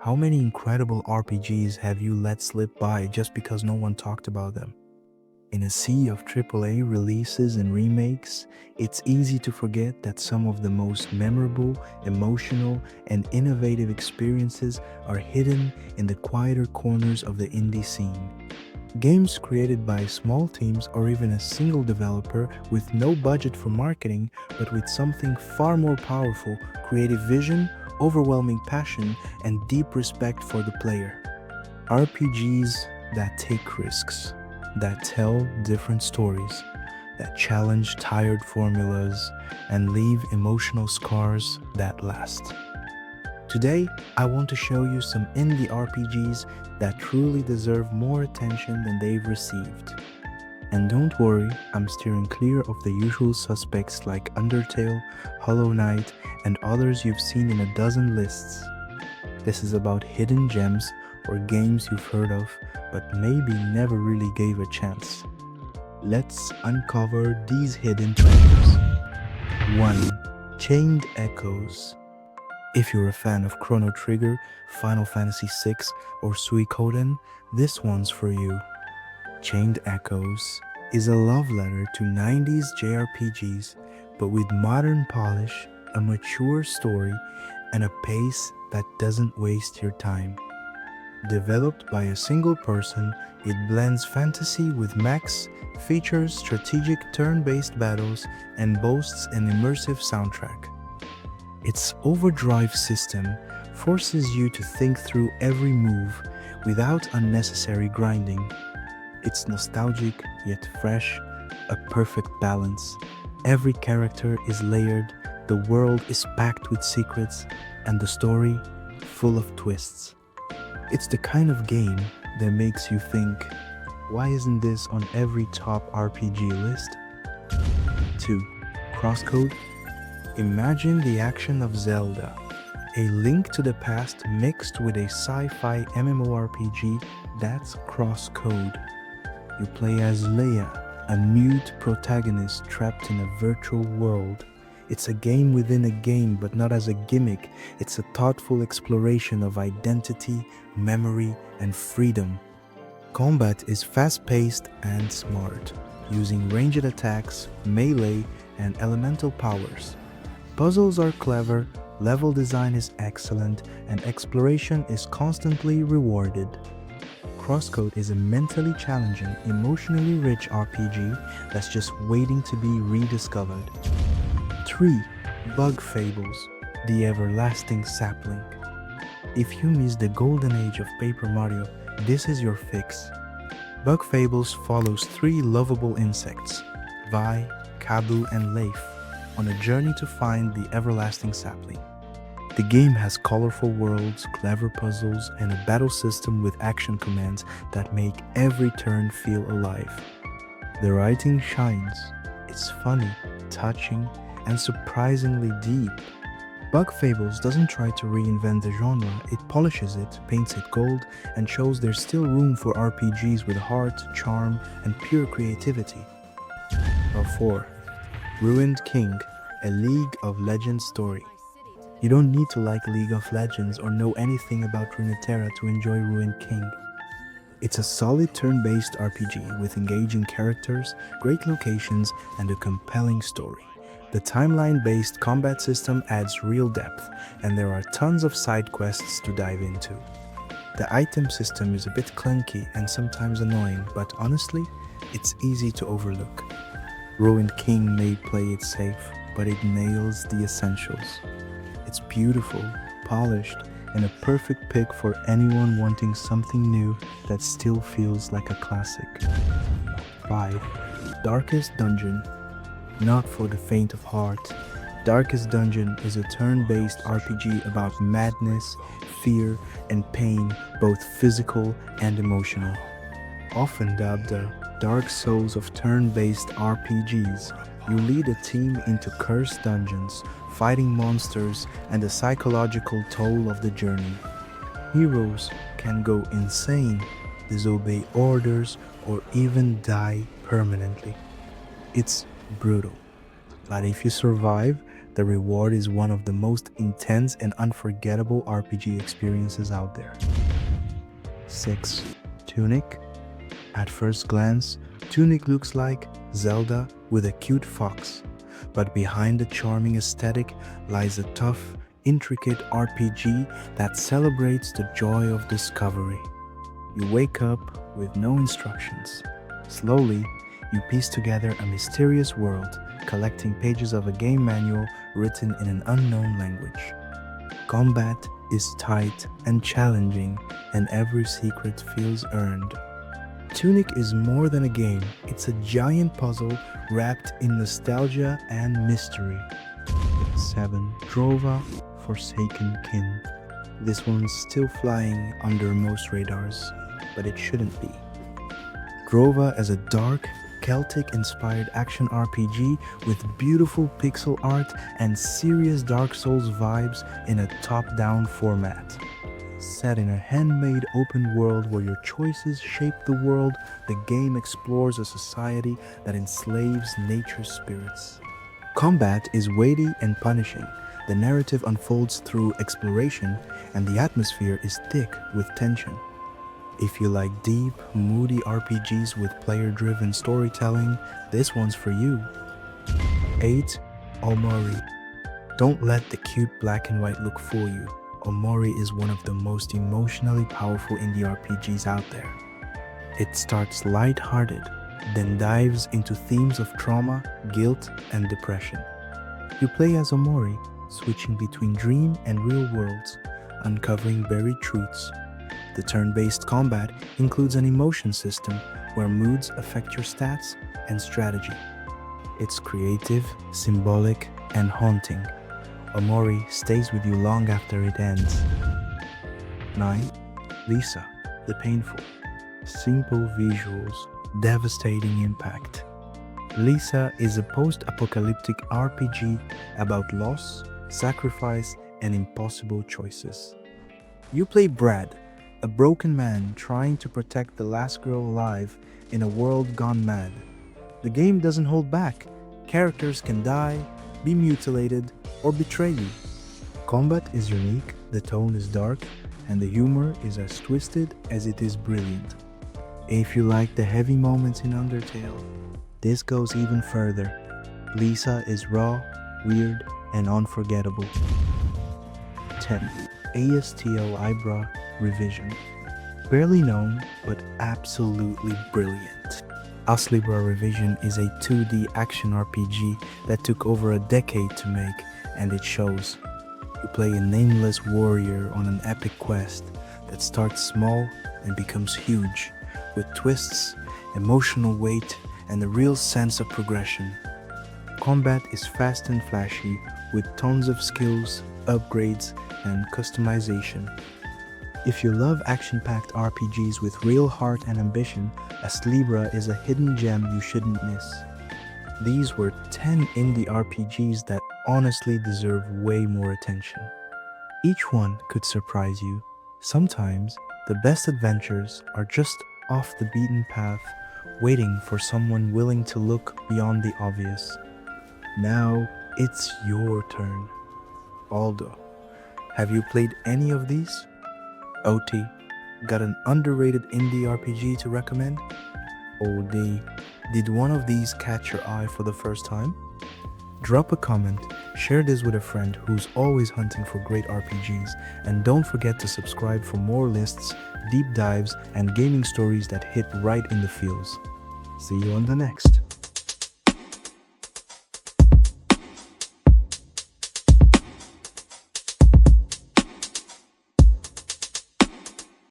How many incredible RPGs have you let slip by just because no one talked about them? In a sea of AAA releases and remakes, it's easy to forget that some of the most memorable, emotional, and innovative experiences are hidden in the quieter corners of the indie scene. Games created by small teams or even a single developer with no budget for marketing, but with something far more powerful: creative vision, overwhelming passion, and deep respect for the player. RPGs that take risks, that tell different stories, that challenge tired formulas, and leave emotional scars that last. Today, I want to show you some indie RPGs that truly deserve more attention than they've received. And don't worry, I'm steering clear of the usual suspects like Undertale, Hollow Knight, and others you've seen in a dozen lists. This is about hidden gems or games you've heard of, but maybe never really gave a chance. Let's uncover these hidden treasures. 1. Chained Echoes. If you're a fan of Chrono Trigger, Final Fantasy VI, or Suikoden, this one's for you. Chained Echoes is a love letter to 90s JRPGs, but with modern polish, a mature story, and a pace that doesn't waste your time. Developed by a single person, it blends fantasy with mechs, features strategic turn-based battles, and boasts an immersive soundtrack. Its overdrive system forces you to think through every move without unnecessary grinding. It's nostalgic yet fresh, a perfect balance. Every character is layered, the world is packed with secrets, and the story full of twists. It's the kind of game that makes you think, why isn't this on every top RPG list? 2. CrossCode. Imagine the action of Zelda, a link to the past mixed with a sci-fi MMORPG. That's CrossCode. You play as Leia, a mute protagonist trapped in a virtual world. It's a game within a game, but not as a gimmick. It's a thoughtful exploration of identity, memory, and freedom. Combat is fast-paced and smart, using ranged attacks, melee, and elemental powers. Puzzles are clever, level design is excellent, and exploration is constantly rewarded. CrossCode is a mentally challenging, emotionally rich RPG that's just waiting to be rediscovered. 3. Bug Fables, the everlasting sapling. If you miss the golden age of Paper Mario, this is your fix. Bug Fables follows 3 lovable insects, Vi, Kabu, and Leif, on a journey to find the everlasting sapling. The game has colorful worlds, clever puzzles, and a battle system with action commands that make every turn feel alive. The writing shines. It's funny, touching, and surprisingly deep. Bug Fables doesn't try to reinvent the genre, it polishes it, paints it gold, and shows there's still room for RPGs with heart, charm, and pure creativity. 4. Ruined King, a League of Legends story. You don't need to like League of Legends or know anything about Runeterra to enjoy Ruined King. It's a solid turn-based RPG with engaging characters, great locations, and a compelling story. The timeline-based combat system adds real depth, and there are tons of side quests to dive into. The item system is a bit clunky and sometimes annoying, but honestly, it's easy to overlook. Ruined King may play it safe, but it nails the essentials. It's beautiful, polished, and a perfect pick for anyone wanting something new that still feels like a classic. 5. Darkest Dungeon. Not for the faint of heart. Darkest Dungeon is a turn-based RPG about madness, fear, and pain, both physical and emotional. Often dubbed the Dark Souls of turn-based RPGs, you lead a team into cursed dungeons, fighting monsters, and the psychological toll of the journey. Heroes can go insane, disobey orders, or even die permanently. It's brutal. But if you survive, the reward is one of the most intense and unforgettable RPG experiences out there. 6. Tunic. At first glance, Tunic looks like Zelda with a cute fox, but behind the charming aesthetic lies a tough, intricate RPG that celebrates the joy of discovery. You wake up with no instructions. Slowly, you piece together a mysterious world, collecting pages of a game manual written in an unknown language. Combat is tight and challenging, and every secret feels earned. Tunic is more than a game, it's a giant puzzle wrapped in nostalgia and mystery. 7. Drova Forsaken Kin. This one's still flying under most radars, but it shouldn't be. Drova is a dark, Celtic-inspired action RPG with beautiful pixel art and serious Dark Souls vibes in a top-down format. Set in a handmade open world where your choices shape the world, the game explores a society that enslaves nature's spirits. Combat is weighty and punishing. The narrative unfolds through exploration, and the atmosphere is thick with tension. If you like deep, moody RPGs with player-driven storytelling, this one's for you. 8. OMORI. Don't let the cute black and white look fool you. OMORI is one of the most emotionally powerful indie RPGs out there. It starts light-hearted, then dives into themes of trauma, guilt, and depression. You play as OMORI, switching between dream and real worlds, uncovering buried truths. The turn-based combat includes an emotion system where moods affect your stats and strategy. It's creative, symbolic, and haunting. OMORI stays with you long after it ends. 9. Lisa, the Painful. Simple visuals, devastating impact. Lisa is a post-apocalyptic RPG about loss, sacrifice, and impossible choices. You play Brad, a broken man trying to protect the last girl alive in a world gone mad. The game doesn't hold back. Characters can die, be mutilated, or betray you. Combat is unique, the tone is dark, and the humor is as twisted as it is brilliant. If you like the heavy moments in Undertale, this goes even further. Lisa is raw, weird, and unforgettable. 10. ASTLIBRA Revision. Barely known, but absolutely brilliant. ASTLIBRA Revision is a 2D action RPG that took over a decade to make, and it shows. You play a nameless warrior on an epic quest that starts small and becomes huge, with twists, emotional weight, and a real sense of progression. Combat is fast and flashy, with tons of skills, upgrades, and customization. If you love action-packed RPGs with real heart and ambition, ASTLIBRA is a hidden gem you shouldn't miss. These were 10 indie RPGs that honestly deserve way more attention. Each one could surprise you. Sometimes, the best adventures are just off the beaten path, waiting for someone willing to look beyond the obvious. Now, it's your turn. Aldo, have you played any of these? OT, got an underrated indie RPG to recommend? OD, did one of these catch your eye for the first time? Drop a comment, share this with a friend who's always hunting for great RPGs, and don't forget to subscribe for more lists, deep dives, and gaming stories that hit right in the feels. See you on the next.